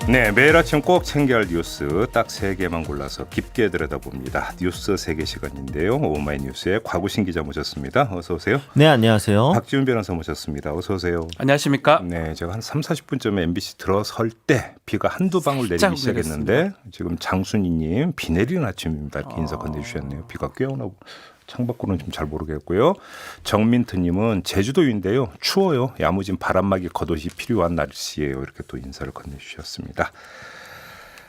네, 매일 아침 꼭 챙겨야 할 뉴스 딱 3개만 골라서 깊게 들여다봅니다. 뉴스 세계 시간인데요. 오마이뉴스의 곽우신 기자 모셨습니다. 어서 오세요. 네, 안녕하세요. 박지훈 변호사 모셨습니다. 어서 오세요. 안녕하십니까? 네, 제가 한 30-40분쯤에 MBC 들어설 때 비가 한두 방울 내리기 시작했는데 지금 장순희님 비 내리는 아침입니다. 이렇게 인사 건네주셨네요. 비가 꽤 오나 창밖으로는 좀 잘 모르겠고요. 정민트님은 제주도인데요. 추워요. 야무진 바람막이 겉옷이 필요한 날씨예요. 이렇게 또 인사를 건네주셨습니다.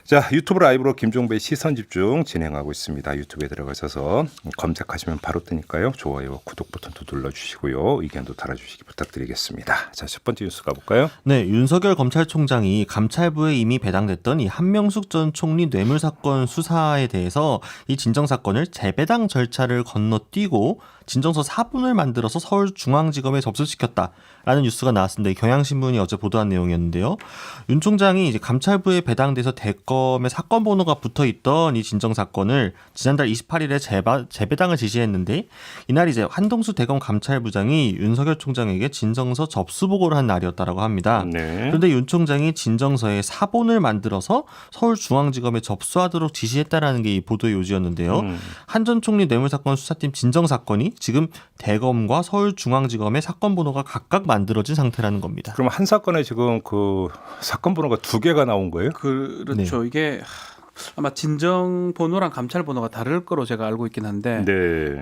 자, 유튜브 라이브로 김종배의 시선집중 진행하고 있습니다. 유튜브에 들어가셔서 검색하시면 바로 뜨니까요. 좋아요, 구독 버튼도 눌러주시고요. 의견도 달아주시기 부탁드리겠습니다. 자, 첫 번째 뉴스 가볼까요? 네, 윤석열 검찰총장이 감찰부에 이미 배당됐던 이 한명숙 전 총리 뇌물 사건 수사에 대해서 이 진정 사건을 재배당 절차를 건너뛰고 진정서 4분을 만들어서 서울중앙지검에 접수시켰다라는 뉴스가 나왔습니다. 경향신문이 어제 보도한 내용이었는데요. 윤 총장이 이제 감찰부에 배당돼서 대검에 사건 번호가 붙어있던 이 진정 사건을 지난달 28일에 재배당을 지시했는데 이날 이제 한동수 대검 감찰부장이 윤석열 총장에게 진정서 접수 보고를 한 날이었다라고 합니다. 네. 그런데 윤 총장이 진정서에 사본을 만들어서 서울중앙지검에 접수하도록 지시했다라는 게 이 보도의 요지였는데요. 한 전 총리 뇌물 사건 수사팀 진정 사건이 지금 대검과 서울중앙지검의 사건 번호가 각각 만들어진 상태라는 겁니다. 그럼 한 사건에 지금 그 사건 번호가 2개가 나온 거예요? 그렇죠. 네. 이게 아마 진정 번호랑 감찰 번호가 다를 거로 제가 알고 있긴 한데 네.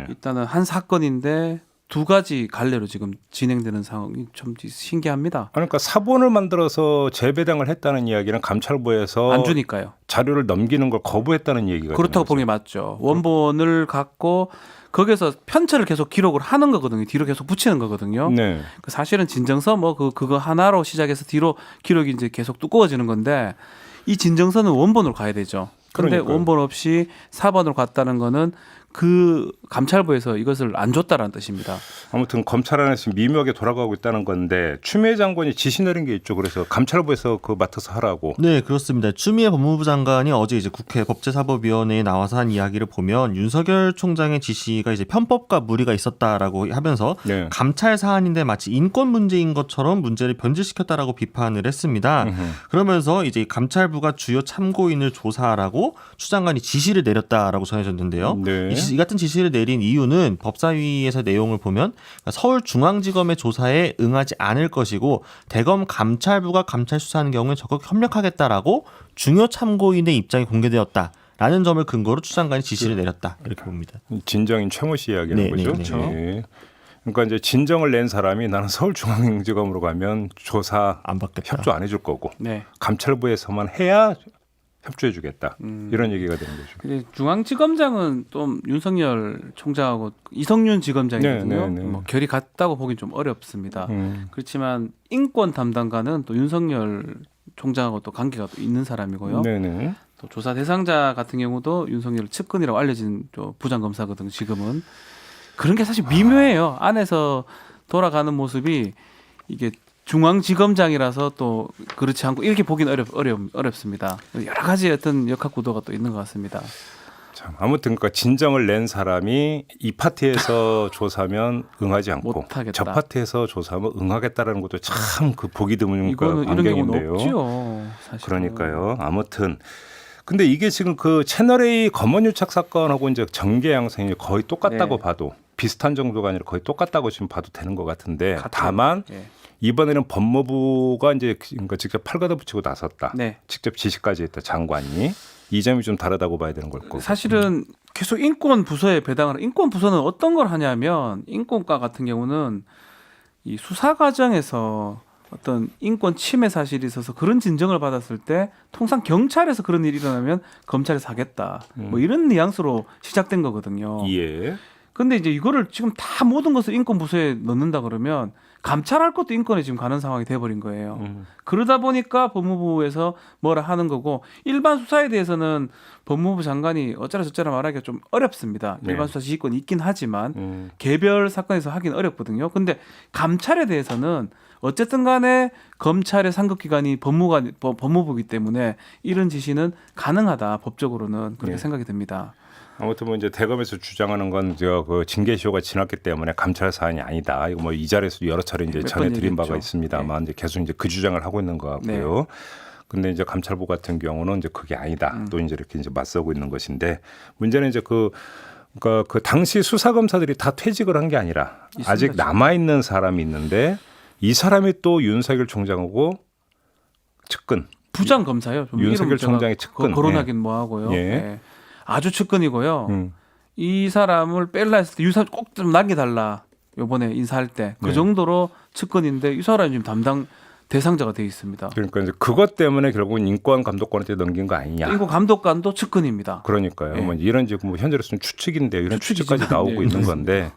일단은 한 사건인데 두 가지 갈래로 지금 진행되는 상황이 좀 신기합니다. 그러니까 사본을 만들어서 재배당을 했다는 이야기는 감찰부에서 안 주니까요. 자료를 넘기는 걸 거부했다는 얘기가 그렇다고 보는 게 맞죠. 원본을 갖고 거기서 편차를 계속 기록을 하는 거거든요. 뒤로 계속 붙이는 거거든요. 네. 사실은 진정서 뭐 그거 하나로 시작해서 뒤로 기록이 이제 계속 두꺼워지는 건데 이 진정서는 원본으로 가야 되죠. 그런데 그러니까요. 원본 없이 4번으로 갔다는 거는 그 감찰부에서 이것을 안 줬다라는 뜻입니다. 아무튼 검찰 안에서 미묘하게 돌아가고 있다는 건데 추미애 장관이 지시 내린 게 있죠. 그래서 감찰부에서 그거 맡아서 하라고. 네, 그렇습니다. 추미애 법무부 장관이 어제 이제 국회 법제사법위원회에 나와서 한 이야기를 보면 윤석열 총장의 지시가 이제 편법과 무리가 있었다라고 하면서 네. 감찰 사안인데 마치 인권 문제인 것처럼 문제를 변질시켰다라고 비판을 했습니다. 그러면서 이제 감찰부가 주요 참고인을 조사하라고 추 장관이 지시를 내렸다라고 전해졌는데요. 네. 이 같은 지시를 내린 이유는 법사위에서 내용을 보면 서울중앙지검의 조사에 응하지 않을 것이고 대검 감찰부가 감찰 수사하는 경우에 적극 협력하겠다라고 중요 참고인의 입장이 공개되었다라는 점을 근거로 추 장관이 지시를 내렸다 이렇게 봅니다. 진정인 최모 씨 이야기하는 네, 거죠. 네, 네. 예. 그러니까 이제 진정을 낸 사람이 나는 서울중앙지검으로 가면 조사 안 받겠다. 협조 안 해줄 거고 네. 감찰부에서만 해야 협조해주겠다. 이런 얘기가 되는 거죠. 근데 중앙지검장은 또 윤석열 총장하고 이성윤 지검장이거든요. 네, 네, 네. 뭐 결이 같다고 보긴 좀 어렵습니다. 그렇지만 인권 담당관은 또 윤석열 총장하고 또 관계가 또 있는 사람이고요. 네네. 또 조사 대상자 같은 경우도 윤석열 측근이라고 알려진 또 부장검사거든요. 지금은 그런 게 사실 미묘해요. 안에서 돌아가는 모습이 이게 중앙지검장이라서 또 그렇지 않고 이렇게 보기는 어렵습니다. 여러 가지 어떤 역학 구도가 또 있는 것 같습니다. 참, 아무튼 그러니까 진정을 낸 사람이 이 파트에서 조사하면 응하지 않고 못하겠다. 저 파트에서 조사하면 응하겠다라는 것도 참 그 보기 드문 이거는 이런 경우는 광경인데요. 없죠. 사실. 그러니까요. 아무튼 근데 이게 지금 그 채널A 검언유착 사건하고 이제 정계 양상이 거의 똑같다고 네. 봐도 비슷한 정도가 아니라 거의 똑같다고 지금 봐도 되는 것 같은데 다만 예. 이번에는 법무부가 이제 그러니까 직접 팔걷어 붙이고 나섰다. 네. 직접 지시까지 했다 장관이. 이 점이 좀 다르다고 봐야 되는 걸 거고. 사실은 계속 인권 부서에 배당을 인권 부서는 어떤 걸 하냐면 인권과 같은 경우는 이 수사 과정에서 어떤 인권 침해 사실이 있어서 그런 진정을 받았을 때 통상 경찰에서 그런 일이 일어나면 검찰에서 하겠다. 뭐 이런 뉘앙스로 시작된 거거든요. 예. 근데 이제 이거를 지금 다 모든 것을 인권 부서에 넣는다 그러면 감찰할 것도 인권에 지금 가는 상황이 돼버린 거예요. 그러다 보니까 법무부에서 뭐라 하는 거고 일반 수사에 대해서는 법무부 장관이 어쩌라 저쩌라 말하기가 좀 어렵습니다. 네. 일반 수사 지휘권이 있긴 하지만 개별 사건에서 하긴 어렵거든요. 근데 감찰에 대해서는 어쨌든 간에 검찰의 상급기관이 법무부이기 때문에 이런 지시는 가능하다. 법적으로는 그렇게 네. 생각이 듭니다. 아무튼 뭐 이제 대검에서 주장하는 건 제가 그 징계시효가 지났기 때문에 감찰 사안이 아니다. 이거 뭐 이 자리에서 여러 차례 이제 몇 전해드린 번 바가 얘기했죠. 있습니다만 이제 계속 이제 그 주장을 하고 있는 것 같고요. 근데 이제 감찰부 같은 경우는 이제 그게 아니다. 또 이제 이렇게 이제 맞서고 있는 것인데 문제는 이제 그러니까 그 당시 수사 검사들이 다 퇴직을 한 게 아니라 아직 있습니다. 남아 있는 사람이 있는데 이 사람이 또 윤석열 총장하고 측근. 부장 검사요. 좀 윤석열 이름 제가 총장의 측근. 거론하긴 뭐하고요. 예. 예. 아주 측근이고요. 음. 이 사람을 뺄라 했을 때 유사 꼭 좀 남겨달라. 요번에 인사할 때 그 네. 정도로 측근인데 이 사람이 지금 담당 대상자가 돼 있습니다. 그러니까 이제 그것 때문에 결국은 인권 감독관한테 넘긴 거 아니냐. 인권 감독관도 측근입니다. 그러니까요. 예. 뭐 이런 지금 뭐 현재로서는 추측인데 이런 추측이지만, 추측까지 나오고 예, 있는 건데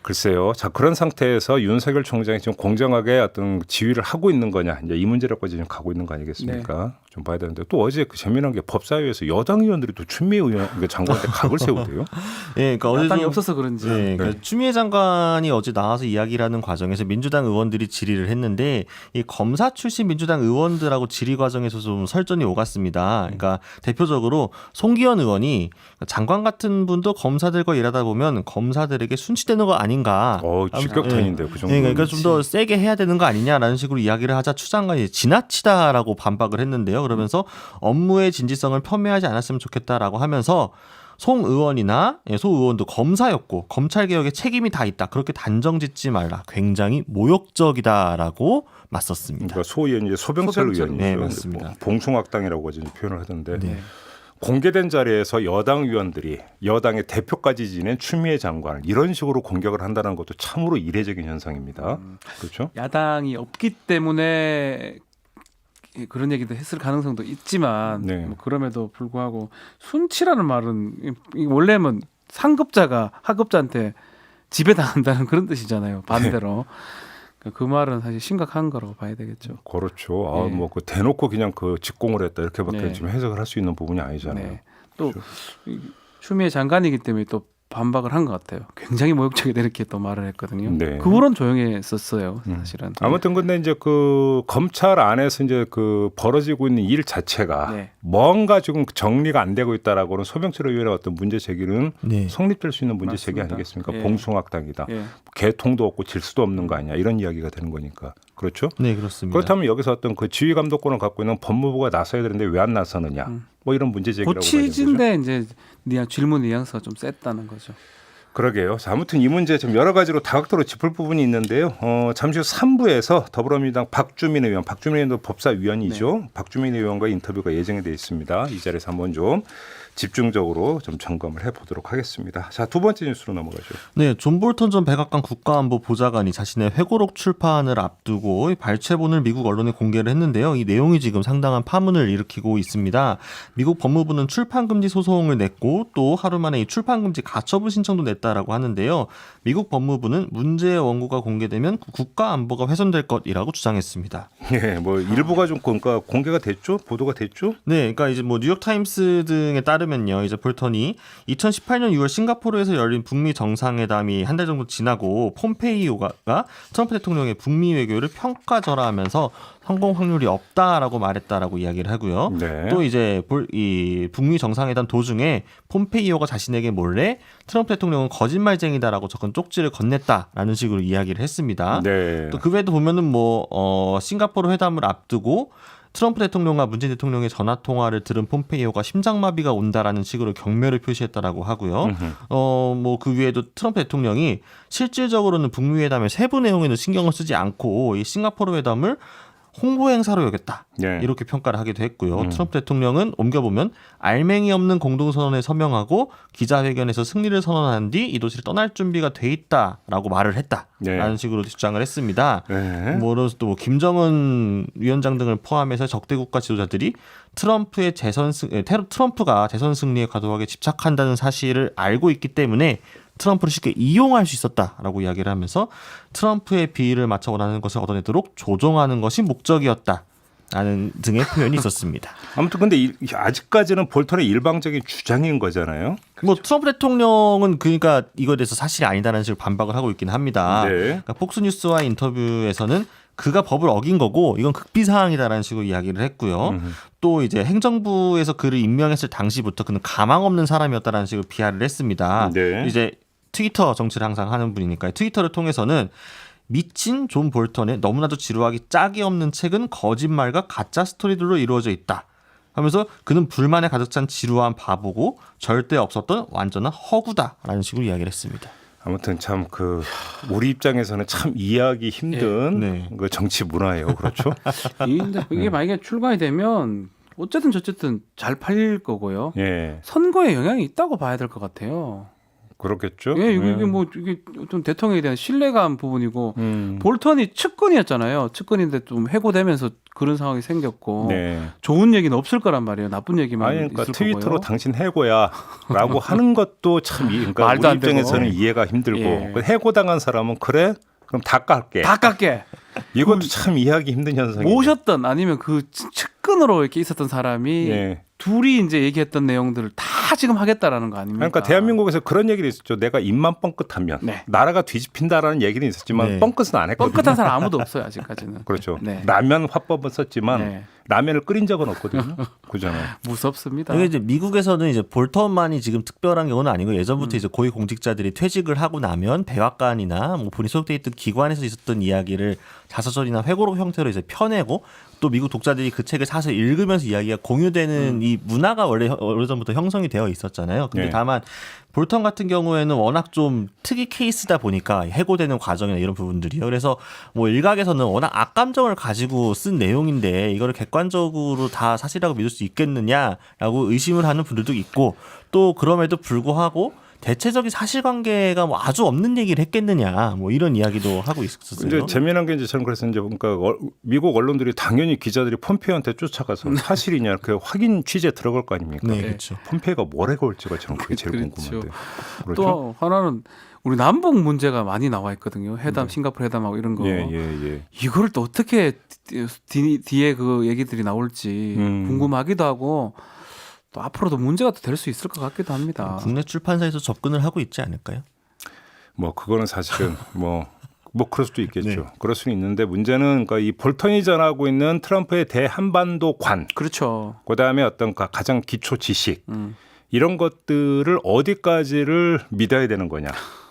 글쎄요. 자 그런 상태에서 윤석열 총장이 지금 공정하게 어떤 지휘를 하고 있는 거냐 이제 이 문제로까지 지금 가고 있는 거 아니겠습니까? 좀 봐야 되는데 또 어제 그 재미난 게 법사위에서 여당 의원들이 또 추미애 의원 그 장관한테 각을 세우대요. 예, 그러니까 어제 야당이 좀 없어서 그런지. 네, 그러니까 추미애 장관이 어제 나와서 이야기를 하는 과정에서 민주당 의원들이 질의를 했는데 이 검사 출신 민주당 의원들하고 질의 과정에서 좀 설전이 오갔습니다. 그러니까 대표적으로 송기현 의원이 장관 같은 분도 검사들과 일하다 보면 검사들에게 순치되는 거 아닌가. 직격탄인데요. 그 정도. 네, 그러니까 좀 더 세게 해야 되는 거 아니냐라는 식으로 이야기를 하자 추 장관이 지나치다라고 반박을 했는데요. 그러면서 업무의 진지성을 폄훼하지 않았으면 좋겠다라고 하면서 송 의원이나 소 의원도 검사였고 검찰 개혁에 책임이 다 있다. 그렇게 단정짓지 말라. 굉장히 모욕적이다라고 맞섰습니다. 그러니까 소위 이제 소병철 의원이죠. 네, 맞습니다. 봉숭악당이라고 이제 표현을 하던데 네. 공개된 자리에서 여당 의원들이 여당의 대표까지 지낸 추미애 장관을 이런 식으로 공격을 한다는 것도 참으로 이례적인 현상입니다. 그렇죠? 야당이 없기 때문에 그런 얘기도 했을 가능성도 있지만 네. 뭐 그럼에도 불구하고 순치라는 말은 원래는 상급자가 하급자한테 지배당한다는 그런 뜻이잖아요. 반대로. 그 말은 사실 심각한 거라고 봐야 되겠죠. 그렇죠. 아, 네. 뭐 그 대놓고 그냥 그 직공을 했다 이렇게밖에 네. 좀 해석을 할 수 있는 부분이 아니잖아요. 네. 또 추미애 장관이기 때문에 또 반박을 한 것 같아요. 굉장히 모욕적이다 이렇게 또 말을 했거든요. 네. 그 후로는 조용했었어요, 사실은. 아무튼 근데 이제 그 검찰 안에서 이제 그 벌어지고 있는 일 자체가 네. 뭔가 지금 정리가 안 되고 있다라고는 소병철 의원의 어떤 문제 제기는 네. 성립될 수 있는 문제 제기 맞습니다. 아니겠습니까? 예. 봉숭악당이다. 예. 개통도 없고 질수도 없는 거 아니야? 이런 이야기가 되는 거니까. 그렇죠? 네, 그렇습니다. 그렇다면 여기서 어떤 그 지휘 감독권을 갖고 있는 법무부가 나서야 되는데 왜 안 나서느냐? 뭐 이런 문제 제기라고 봐야 되는 거죠. 고치진데 이제 질문 뉘앙스가 좀 셌다는 거죠. 그러게요. 자, 아무튼 이 문제 좀 여러 가지로 다각도로 짚을 부분이 있는데요. 잠시 후 3부에서 더불어민주당 박주민 의원, 박주민 의원도 법사위원이죠. 박주민 의원과 인터뷰가 예정이 되어 있습니다. 이 자리에서 한번 좀 집중적으로 좀 점검을 해보도록 하겠습니다. 자, 두 번째 뉴스로 넘어가죠. 네, 존 볼턴 전 백악관 국가안보 보좌관이 자신의 회고록 출판을 앞두고 발췌본을 미국 언론에 공개를 했는데요. 이 내용이 지금 상당한 파문을 일으키고 있습니다. 미국 법무부는 출판금지 소송을 냈고 또 하루 만에 이 출판금지 가처분 신청도 냈다라고 하는데요. 미국 법무부는 문제의 원고가 공개되면 국가안보가 훼손될 것이라고 주장했습니다. 예, 뭐 일부가 좀 그러니까 공개가 됐죠, 보도가 됐죠. 네, 그러니까 이제 뭐 뉴욕 타임스 등에 따르면요, 이제 볼턴이 2018년 6월 싱가포르에서 열린 북미 정상회담이 한 달 정도 지나고 폼페이오가 트럼프 대통령의 북미 외교를 평가절하하면서 성공 확률이 없다라고 말했다라고 이야기를 하고요. 네. 또 이제 이 북미 정상회담 도중에 폼페이오가 자신에게 몰래 트럼프 대통령은 거짓말쟁이다라고 접근 쪽지를 건넸다라는 식으로 이야기를 했습니다. 네. 또 그 외에도 보면은 뭐 싱가포르 회담을 앞두고 트럼프 대통령과 문재인 대통령의 전화 통화를 들은 폼페이오가 심장마비가 온다라는 식으로 경멸을 표시했다라고 하고요. 뭐 그 위에도 트럼프 대통령이 실질적으로는 북미 회담의 세부 내용에는 신경을 쓰지 않고 이 싱가포르 회담을 홍보 행사로 여겼다. 네. 이렇게 평가를 하기도 했고요. 트럼프 대통령은 옮겨보면 알맹이 없는 공동선언에 서명하고 기자회견에서 승리를 선언한 뒤 이 도시를 떠날 준비가 돼 있다라고 말을 했다라는 네. 식으로 주장을 했습니다. 네. 또 김정은 위원장 등을 포함해서 적대 국가 지도자들이 트럼프가 재선 승리에 과도하게 집착한다는 사실을 알고 있기 때문에 트럼프를 쉽게 이용할 수 있었다라고 이야기를 하면서 트럼프의 비위를 맞춰 원하는 것을 얻어내도록 조종하는 것이 목적이었다라는 등의 표현이 있었습니다. 아무튼 근데 아직까지는 볼턴의 일방적인 주장인 거잖아요. 뭐 트럼프 대통령은 그러니까 이거에 대해서 사실이 아니다라는 식으로 반박을 하고 있긴 합니다. 네. 그러니까 폭스뉴스와 인터뷰에서는 그가 법을 어긴 거고 이건 극비 사항이다라는 식으로 이야기를 했고요. 또 이제 행정부에서 그를 임명했을 당시부터 그는 가망 없는 사람이었다라는 식으로 비하를 했습니다. 네. 이제 트위터 정치를 항상 하는 분이니까 트위터를 통해서는 미친 존 볼턴의 너무나도 지루하기 짝이 없는 책은 거짓말과 가짜 스토리들로 이루어져 있다 하면서 그는 불만에 가득 찬 지루한 바보고 절대 없었던 완전한 허구다라는 식으로 이야기를 했습니다. 아무튼 참 우리 입장에서는 참 이해하기 힘든 네. 그 정치 문화예요. 그렇죠? 이게 만약에 출간이 되면 어쨌든 저쨌든 잘 팔릴 거고요. 예, 선거에 영향이 있다고 봐야 될 것 같아요. 그렇겠죠. 예, 이게 어떤 대통령에 대한 신뢰감 부분이고 음. 볼턴이 측근이었잖아요. 측근인데 좀 해고되면서 그런 상황이 생겼고 네. 좋은 얘기는 없을 거란 말이에요. 나쁜 얘기만 아니, 그러니까 있을 트위터로 거고요. 당신 해고야라고 하는 것도 참 그러니까 말도 우리 안 되고. 입장에서는 이해가 힘들고 예. 해고당한 사람은 그래? 그럼 다 깎게. 다 깎게. 이것도 참 이해하기 힘든 현상이에요. 모셨던 아니면 그 측근으로 이렇게 있었던 사람이 예. 둘이 이제 얘기했던 내용들을 다 지금 하겠다라는 거 아닙니까? 그러니까 대한민국에서 그런 얘기를 있었죠. 내가 입만 뻥끗하면 네. 나라가 뒤집힌다라는 얘기는 있었지만 네. 뻥끗은 안 했거든요. 뻥끗한 사람 아무도 없어요 아직까지는. 그렇죠. 네. 라면 화법은 썼지만 네. 라면을 끓인 적은 없거든요. 그잖아요. 무섭습니다. 이게 이제 미국에서는 이제 볼턴만이 지금 특별한 경우는 아니고 예전부터 이제 고위 공직자들이 퇴직을 하고 나면 백악관이나 뭐 본인 소속돼 있던 기관에서 있었던 이야기를 자서전이나 회고록 형태로 이제 펴내고 또 미국 독자들이 그 책을 사서 읽으면서 이야기가 공유되는 이 문화가 원래 오래전부터 형성이 되어 있었잖아요. 근데 네. 다만 볼턴 같은 경우에는 워낙 좀 특이 케이스다 보니까 해고되는 과정이나 이런 부분들이요. 그래서 뭐 일각에서는 워낙 악감정을 가지고 쓴 내용인데 이거를 객관적으로 다 사실이라고 믿을 수 있겠느냐라고 의심을 하는 분들도 있고 또 그럼에도 불구하고 대체적인 사실관계가 뭐 아주 없는 얘기를 했겠느냐 뭐 이런 이야기도 하고 있었어요. 이제 재미난 게 이제 저는 그래서 이제 그러니까 미국 언론들이 당연히 기자들이 폼페이오한테 쫓아가서 사실이냐 이렇게 확인 취재 들어갈 거 아닙니까? 네, 그렇죠. 폼페이오가 뭘 해올지가 저는 그게 제일 그렇죠. 궁금한데. 그렇죠? 또 하나는 우리 남북 문제가 많이 나와 있거든요. 회담, 싱가포르 회담하고 이런 거. 예. 이거를 또 어떻게 뒤에 그 얘기들이 나올지 궁금하기도 하고 또 앞으로도 문제가 또 될 수 있을 것 같기도 합니다. 국내 출판사에서 접근을 하고 있지 않을까요? 뭐 그거는 사실은 뭐 그럴 수도 있겠죠. 네. 그럴 수는 있는데 문제는 그러니까 이 볼턴이 전하고 있는 트럼프의 대한반도관, 그렇죠. 그다음에 어떤 가장 기초 지식 이런 것들을 어디까지를 믿어야 되는 거냐.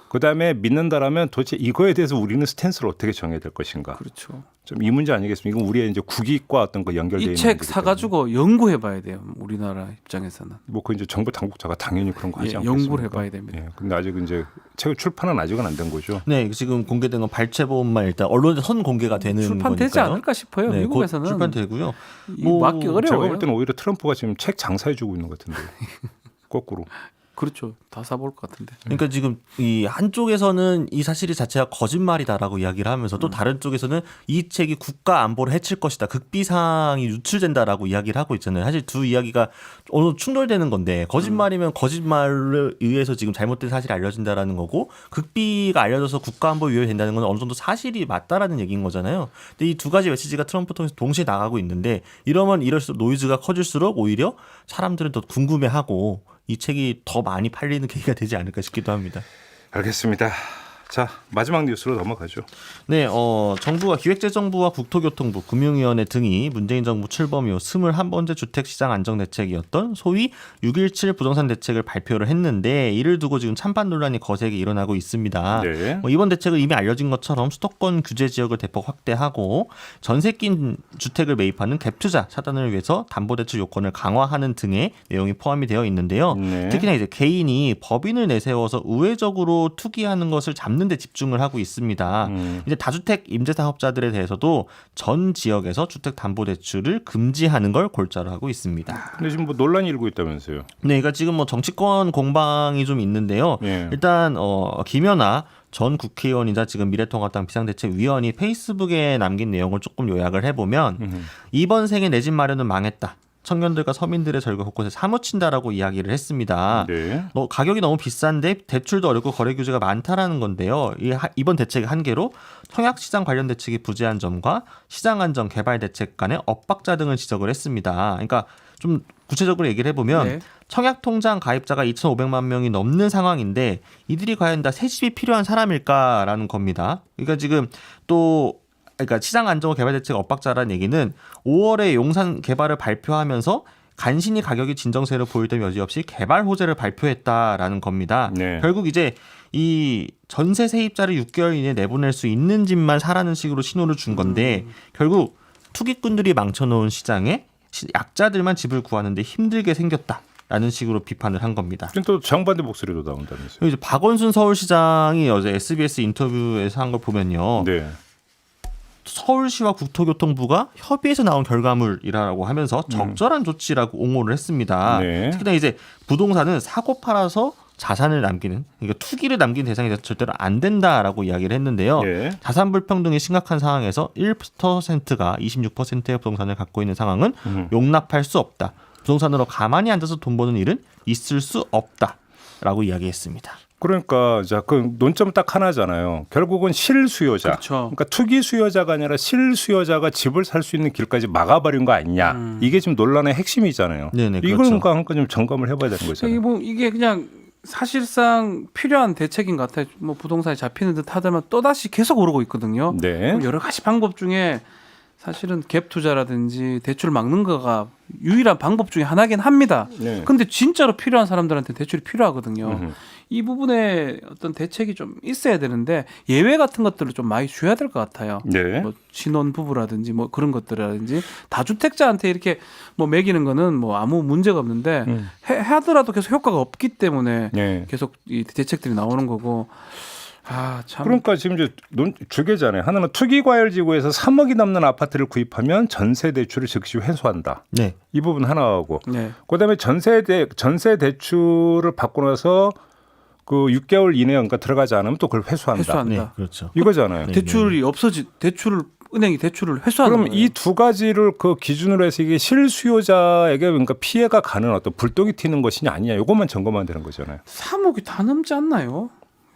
그다음에 믿는다라면 도대체 이거에 대해서 우리는 스탠스를 어떻게 정해야 될 것인가. 그렇죠. 좀 이 문제 아니겠습니까? 이건 우리의 이제 국익과 어떤 거 연결되어 있는 이 책 문제이기 사가지고 연구해봐야 돼요. 우리나라 입장에서는. 뭐 이제 정부 당국자가 당연히 그런 거 하지 예, 않겠습니까? 연구를 해봐야 됩니다. 예, 근데 아직 이제 책 출판은 아직은 안 된 거죠. 네, 지금 공개된 건 발췌본만 일단 언론에 선 공개가 되는 출판되지 거니까요. 않을까 싶어요. 네, 미국에서는 곧 출판되고요. 맞기 어려워요. 제가 볼 때는 오히려 트럼프가 지금 책 장사해주고 있는 것 같은데 거꾸로. 그렇죠. 다 사볼 것 같은데. 그러니까 지금 이 한쪽에서는 이 사실이 자체가 거짓말이다라고 이야기를 하면서 또 다른 쪽에서는 이 책이 국가 안보를 해칠 것이다. 극비상이 유출된다라고 이야기를 하고 있잖아요. 사실 두 이야기가 어느 정도 충돌되는 건데 거짓말이면 거짓말을 의해서 지금 잘못된 사실이 알려진다라는 거고 극비가 알려져서 국가 안보 위협이 된다는 건 어느 정도 사실이 맞다라는 얘기인 거잖아요. 근데 이 두 가지 메시지가 트럼프 통해서 동시에 나가고 있는데 이러면 이럴수록 노이즈가 커질수록 오히려 사람들은 더 궁금해하고 이 책이 더 많이 팔리는 계기가 되지 않을까 싶기도 합니다. 알겠습니다. 자, 마지막 뉴스로 넘어가죠. 네, 정부가 기획재정부와 국토교통부, 금융위원회 등이 문재인 정부 출범 이후 21번째 주택시장 안정대책이었던 소위 6.17 부동산 대책을 발표를 했는데 이를 두고 지금 찬반 논란이 거세게 일어나고 있습니다. 네. 이번 대책은 이미 알려진 것처럼 수도권 규제 지역을 대폭 확대하고 전세 낀 주택을 매입하는 갭투자 차단을 위해서 담보대출 요건을 강화하는 등의 내용이 포함이 되어 있는데요. 네. 특히나 이제 개인이 법인을 내세워서 우회적으로 투기하는 것을 잡는 데 집중을 하고 있습니다. 이제 다주택 임대사업자들에 대해서도 전 지역에서 주택담보대출을 금지하는 걸 골자로 하고 있습니다. 근데 지금 뭐 논란이 일고 있다면서요? 네, 그러니까 지금 뭐 정치권 공방이 좀 있는데요. 예. 일단 김연아 전 국회의원이자 지금 미래통합당 비상대책위원이 페이스북에 남긴 내용을 조금 요약을 해보면 이번 생에 내 집 마련은 망했다. 청년들과 서민들의 절벽 곳곳에 사무친다라고 이야기를 했습니다. 네. 가격이 너무 비싼데 대출도 어렵고 거래 규제가 많다라는 건데요. 이번 대책의 한계로 청약시장 관련 대책이 부재한 점과 시장 안정 개발 대책 간의 엇박자 등을 지적을 했습니다. 그러니까 좀 구체적으로 얘기를 해보면 네. 청약통장 가입자가 2,500만 명이 넘는 상황인데 이들이 과연 다 새 집이 필요한 사람일까라는 겁니다. 그러니까 지금 그러니까 시장 안정 개발 대책 엇박자라는 얘기는 5월에 용산 개발을 발표하면서 간신히 가격이 진정세를 보일 때 여지없이 개발 호재를 발표했다라는 겁니다. 네. 결국 이제 이 전세 세입자를 6개월 이내에 내보낼 수 있는 집만 사라는 식으로 신호를 준 건데 결국 투기꾼들이 망쳐놓은 시장에 약자들만 집을 구하는데 힘들게 생겼다라는 식으로 비판을 한 겁니다. 지금 또 정반대 목소리도 나온다면서요. 그리고 이제 박원순 서울시장이 어제 SBS 인터뷰에서 한 걸 보면요. 네. 서울시와 국토교통부가 협의해서 나온 결과물이라고 하면서 적절한 조치라고 옹호를 했습니다. 네. 특히나 이제 부동산은 사고 팔아서 자산을 남기는, 그러니까 투기를 남긴 대상이 돼서 절대로 안 된다라고 이야기를 했는데요. 예. 자산 불평등이 심각한 상황에서 1%가 26%의 부동산을 갖고 있는 상황은 용납할 수 없다. 부동산으로 가만히 앉아서 돈 버는 일은 있을 수 없다라고 이야기했습니다. 그러니까 자, 그 논점 딱 하나잖아요. 결국은 실수요자. 그렇죠. 그러니까 투기 수요자가 아니라 실수요자가 집을 살 수 있는 길까지 막아버린 거 아니냐. 이게 지금 논란의 핵심이잖아요. 네네, 이걸 그렇죠. 그러니까 좀 점검을 해봐야 되는 거잖아요. 이게 그냥 사실상 필요한 대책인 것 같아요. 뭐 부동산이 잡히는 듯 하더만 또다시 계속 오르고 있거든요. 네. 여러 가지 방법 중에 사실은 갭 투자라든지 대출 막는 거가 유일한 방법 중에 하나긴 합니다. 네. 근데 진짜로 필요한 사람들한테 대출이 필요하거든요. 음흠. 이 부분에 어떤 대책이 좀 있어야 되는데 예외 같은 것들을 좀 많이 줘야 될 것 같아요. 네. 뭐 신혼 부부라든지 뭐 그런 것들이라든지 다주택자한테 이렇게 뭐 매기는 거는 뭐 아무 문제가 없는데 하더라도 계속 효과가 없기 때문에 네. 계속 이 대책들이 나오는 거고. 아, 참. 그러니까 지금 이제 두 개잖아요. 하나는 투기과열지구에서 3억이 넘는 아파트를 구입하면 전세 대출을 즉시 회수한다. 네. 이 부분 하나하고. 네. 그다음에 전세 대출을 받고 나서 그 6개월 이내에 그러니까 들어가지 않으면 또 그걸 회수한다. 회수한다. 네, 그렇죠. 이거잖아요. 네. 대출이 대출을 은행이 대출을 회수하는 그럼 거예요. 이 두 가지를 그 기준으로 해서 이게 실수요자에게 그러니까 피해가 가는 어떤 불똥이 튀는 것이냐 아니냐 이것만 점검하면 되는 거잖아요. 3억이 다 넘지 않나요?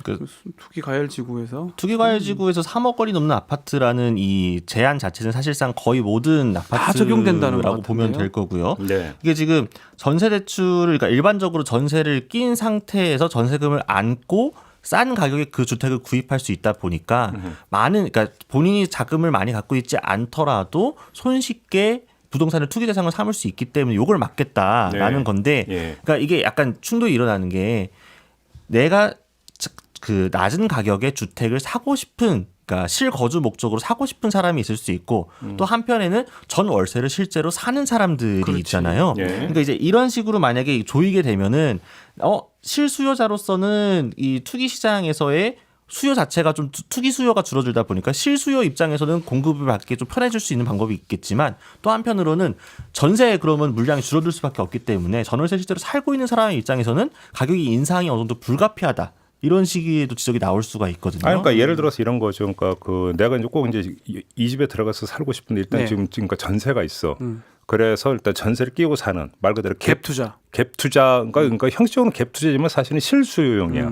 그 투기 가열 지구에서. 투기과열지구에서 3억 원이 넘는 아파트라는 이 제한 자체는 사실상 거의 모든 적용된다는 것 아파트라고 보면 같은데요? 될 거고요. 네. 이게 지금 전세 대출, 그러니까 일반적으로 전세를 낀 상태에서 전세금을 안고 싼 가격에 그 주택을 구입할 수 있다 보니까 많은, 그러니까 본인이 자금을 많이 갖고 있지 않더라도 손쉽게 부동산을 투기 대상을 삼을 수 있기 때문에 이걸 막겠다라는 네. 건데, 예. 그러니까 이게 약간 충돌이 일어나는 게 내가 그 낮은 가격에 주택을 사고 싶은, 그러니까 실거주 목적으로 사고 싶은 사람이 있을 수 있고 또 한편에는 전 월세를 실제로 사는 사람들이 그렇지. 있잖아요. 예. 그러니까 이제 이런 식으로 만약에 조이게 되면은 실수요자로서는 이 투기 시장에서의 수요 자체가 좀 투기 수요가 줄어들다 보니까 실수요 입장에서는 공급을 받기 좀 편해질 수 있는 방법이 있겠지만 또 한편으로는 전세 그러면 물량이 줄어들 수밖에 없기 때문에 전월세 실제로 살고 있는 사람의 입장에서는 가격이 인상이 어느 정도 불가피하다. 이런 시기에도 지적이 나올 수가 있거든요. 그러니까 예를 들어서 이런 거죠. 그러니까 그 내가 이제 꼭 이제 이 집에 들어가서 살고 싶은데 일단 네. 지금 그러니까 전세가 있어. 그래서 일단 전세를 끼고 사는 말 그대로 갭 투자. 갭 투자. 그러니까 형식적으로는 갭 투자지만 사실은 실수요용이야.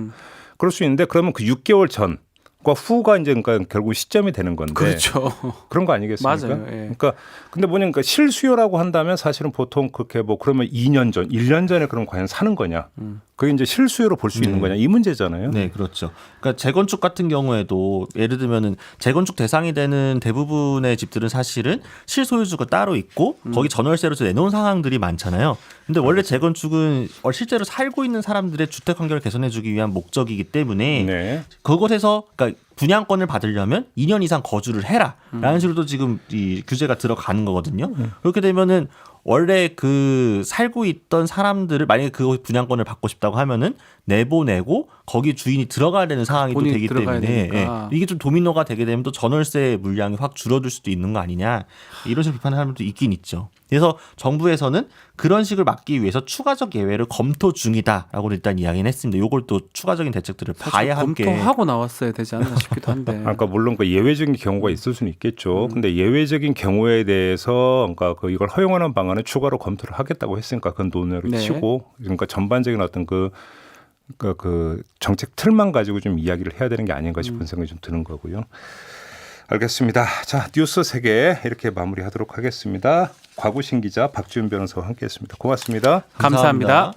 그럴 수 있는데 그러면 그 6개월 전과 후가 이제 그러니까 결국 시점이 되는 건데. 그렇죠. 그런 거 아니겠습니까? 맞아요. 예. 그러니까 근데 뭐냐면 실수요라고 한다면 사실은 보통 그렇게 뭐 그러면 2년 전, 1년 전에 그럼 과연 사는 거냐? 그게 이제 실수요로 볼 수 있는 거냐? 이 문제잖아요. 네, 그렇죠. 그러니까 재건축 같은 경우에도 예를 들면은 재건축 대상이 되는 대부분의 집들은 사실은 실소유주가 따로 있고 거기 전월세로 내놓은 상황들이 많잖아요. 근데 원래 재건축은 실제로 살고 있는 사람들의 주택 환경을 개선해주기 위한 목적이기 때문에 네. 그곳에서 그러니까 분양권을 받으려면 2년 이상 거주를 해라라는 식으로도 지금 이 규제가 들어가는 거거든요. 그렇게 되면은 원래 그 살고 있던 사람들을 만약에 그 분양권을 받고 싶다고 하면은 내보내고 거기 주인이 들어가야 되는 상황이 또 본인이 되기 들어가야 때문에 되니까. 이게 좀 도미노가 되게 되면 또 전월세 물량이 확 줄어들 수도 있는 거 아니냐 이런 식으로 비판하는 사람도 있긴 있죠. 그래서 정부에서는 그런 식을 막기 위해서 추가적 예외를 검토 중이다라고 일단 이야기는 했습니다. 이걸 또 추가적인 대책들을 봐야 함께 검토하고 나왔어야 되지 않나 싶기도 한데. 그러니까 물론 그 예외적인 경우가 있을 수는 있겠죠. 근데 예외적인 경우에 대해서 그러니까 그 이걸 허용하는 방안을 추가로 검토를 하겠다고 했으니까 그건 논의를 네. 치고 그러니까 전반적인 어떤 그 정책 틀만 가지고 좀 이야기를 해야 되는 게 아닌가 싶은 생각이 좀 드는 거고요. 알겠습니다. 자, 뉴스 세계 이렇게 마무리하도록 하겠습니다. 곽우신 기자, 박지훈 변호사와 함께했습니다. 고맙습니다. 감사합니다.